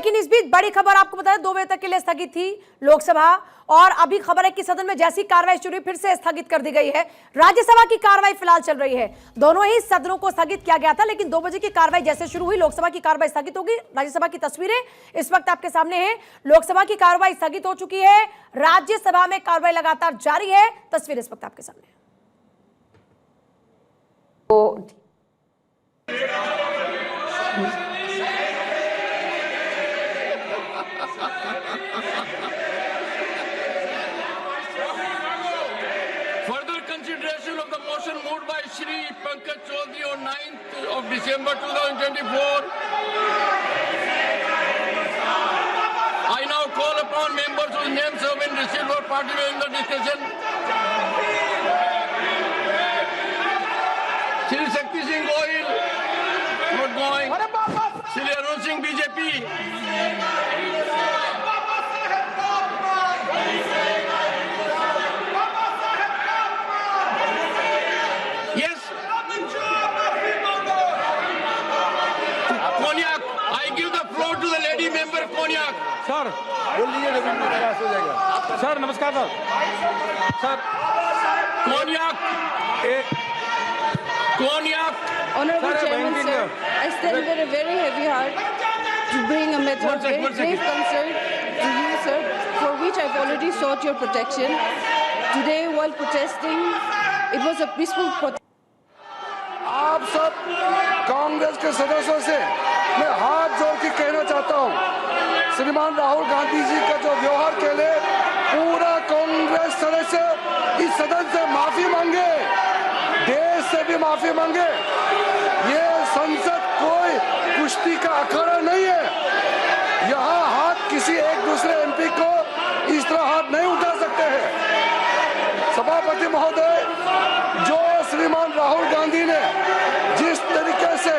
लेकिन इस बीच बड़ी खबर आपको बताया 2 बजे तक के लिए स्थगित थी लोकसभा, और अभी खबर है कि सदन में जैसी कार्रवाई शुरू हुई फिर से स्थगित कर दी गई है। राज्यसभा की कार्रवाई फिलहाल चल रही है। दोनों ही सदनों को स्थगित किया गया था, लेकिन 2 बजे की कार्रवाई जैसे शुरू हुई लोकसभा की कार्रवाई स्थगित होगी। राज्यसभा की तस्वीरें इस वक्त आपके सामने हैं। लोकसभा की कार्रवाई स्थगित हो चुकी है, राज्यसभा में कार्रवाई लगातार जारी है। तस्वीर इस वक्त आपके सामने है। Further consideration of the motion moved by Shri Pankaj Chaudhary on 9th of December 2024. I now call upon members whose names have been received for participating in the discussion. Shri Shakti Singh Goyal, not going. Shri Arun Singh, BJP. Yes. Konyak, I give the floor to the lady member Konyak. Sir बोल लीजिए, sir नमस्कार sir Konyak. Konyak. Honorable Sir, Chairman, thank you. sir, I stand with a very heavy heart to bring a matter of very grave concern to you, sir, for which I've already sought your protection. Today, while protesting, it was a peaceful protest. आप सब कांग्रेस के सदस्यों से मैं हाथ जोड़ के कहना चाहता हूं, श्रीमान राहुल गांधी जी का जो व्यवहार के लिए पूरा कांग्रेस सदस्य इस सदन से माफी मांगे, देश से भी माफी मांगे। ये संसद कोई कुश्ती का अखाड़ा नहीं है। यहाँ हाथ किसी एक दूसरे एमपी को इस तरह हाथ नहीं उठा सकते हैं। सभापति महोदय, जो श्रीमान राहुल गांधी ने जिस तरीके से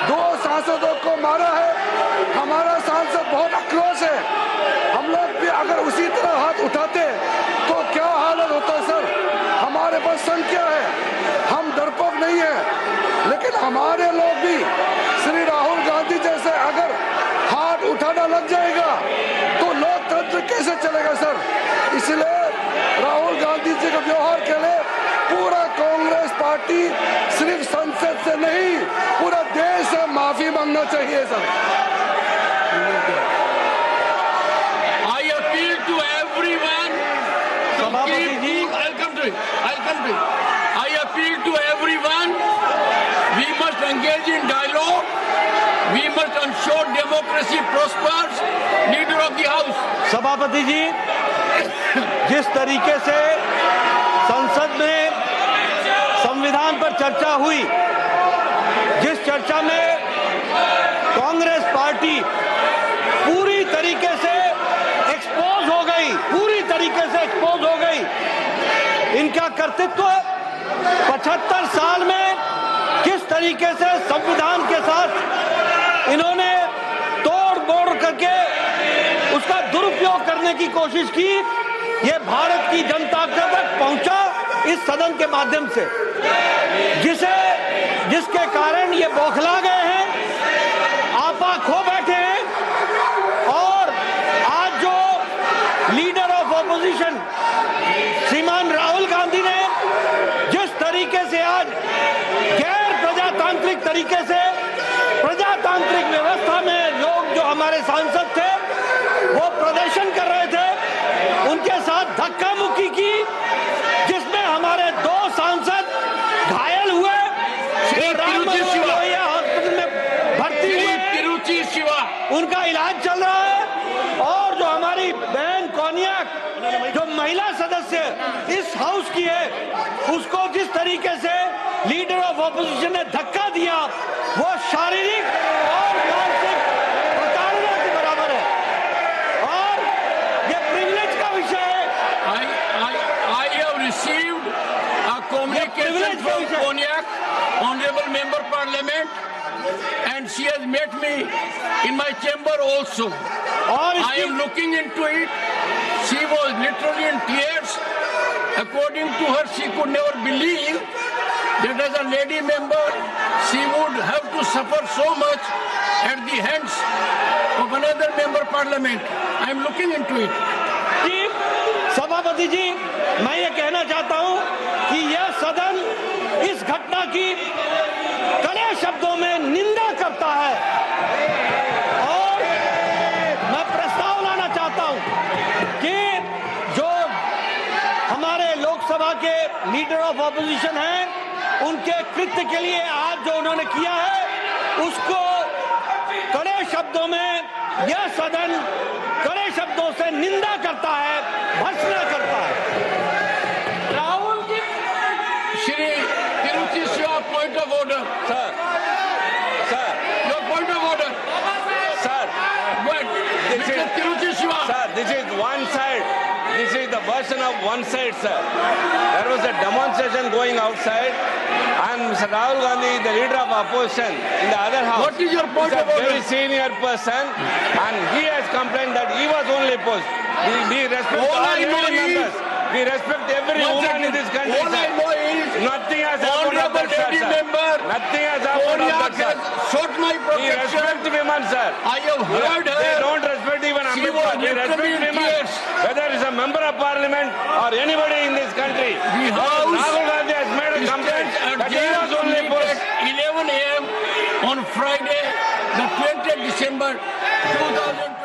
2 सांसदों को मारा है, हमारा सांसद बहुत आक्रोश है। हम लोग भी अगर उसी तरह हाथ उठाते तो क्या हालत होता सर। हमारे पास संख्या है, हम डरपोक नहीं है, लेकिन हमारे लोग भी श्री राहुल गांधी जैसे अगर हाथ उठाना लग जाएगा तो लोकतंत्र कैसे चलेगा सर। इसलिए राहुल गांधी जी के व्यवहार के लिए पूरा कांग्रेस पार्टी सिर्फ संसद से नहीं पूरा देश से माफी मांगना चाहिए sir. I appeal to everyone to keep. I'll come to it. I appeal to everyone. We must engage in dialogue. We must ensure democracy prospers. Leader of the House. सभापति जी, जिस तरीके से संसद में संविधान पर चर्चा हुई, जिस चर्चा में कांग्रेस पार्टी पूरी तरीके से एक्सपोज हो गई, इनका कर्तृत्व 75 साल में किस तरीके से संविधान के साथ इन्होंने तोड़ मोड़ करके उसका दुरुपयोग करने की कोशिश की, ये भारत की जनता तक पहुंचा इस सदन के माध्यम से, जिसके कारण ये बौखला गए हैं, आपा खो बैठे हैं। और आज जो लीडर ऑफ ऑपोजिशन श्रीमान राहुल गांधी ने जिस तरीके से आज गैर प्रजातांत्रिक तरीके से प्रजातांत्रिक व्यवस्था में लोग जो हमारे सांसद थे वो प्रदर्शन कर रहे थे, उनके साथ धक्का मुक्की की, जिसमें हमारे 2 सांसद घायल हुए, हॉस्पिटल में भर्ती हुए, उनका इलाज चल रहा है। और जो हमारी बहन कोनियाक जो महिला सदस्य इस हाउस की है, उसको जिस तरीके से लीडर ऑफ ऑपोजिशन ने धक्का दिया, वो शारीरिक और मानसिक प्रताड़ना के बराबर है और ये प्रिविलेज का विषय है। I have received a communication from Konyak, Honorable Member Parliament, and she has met me in my chamber also. I am looking into it. She was literally in tears. According to her, she could never believe that as a lady member, she would have to suffer so much at the hands of another member parliament. I am looking into it. कि सभापति जी, मैं ये कहना चाहता हूं कि यह सदन इस घटना की कड़े शब्दों में निंदा करता है और मैं प्रस्ताव लाना चाहता हूं कि जो हमारे लोकसभा के लीडर ऑफ ऑपोजिशन हैं, उनके कृत्य के लिए आज जो उन्होंने किया है उसको कड़े शब्दों में यह सदन कड़े शब्दों से निंदा करता है, भर्त्सना करता है। Rahul ji, Shri Tiruchi Siva, point of order. Sir, sir, Your point of order. sir, But This Mr. is- Tiruchi Shiva. sir, this is one side. This is the version of one side, sir. There was a demonstration going outside, and Mr. Rahul Gandhi, the leader of opposition, in the other house. What is your point is a of order? very senior person, and he has complained that he was only opposed. We respect All all I know lady is- members. We respect every One woman second. in this country, All I sir. know is Nothing has happened of Honorable that, lady sir. member Nothing has happened of Konyak that, has sir. sought my We protection. respect women, sir. I have heard They her. don't respect even She Ambedkar. was They respect literally in women. tears. Whether it's a member of parliament or anybody in this country. The House Rahul Gandhi has made a complaint stands that he was only adjourned opposed. at 11 a.m. on Friday, the 20th December 2020.